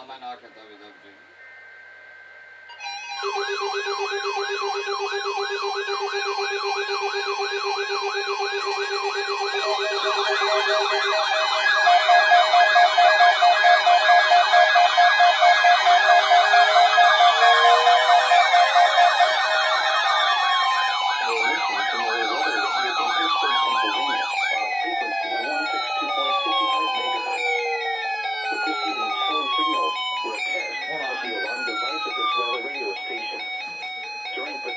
Almanac www.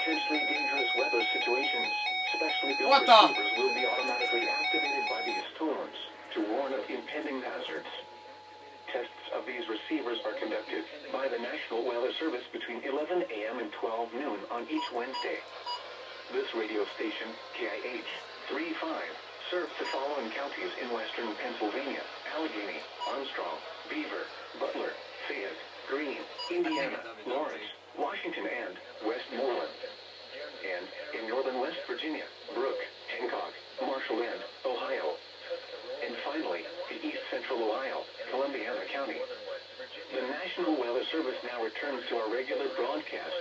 Potentially dangerous weather situations. Specially built What receivers will be automatically activated by these tones to warn of impending hazards. Tests of these receivers are conducted by the National Weather Service between 11 a.m. and 12 noon on each Wednesday. This radio station, KIH35, serves the following counties in western Pennsylvania: Allegheny, Armstrong, Beaver, Butler, Fayette, Greene, Indiana, Lawrence, Washington, and Westmoreland. And in northern West Virginia, Brooke, Hancock, Marshall, and Ohio. And finally, in east central Ohio, Columbiana County. The National Weather Service now returns to our regular broadcast.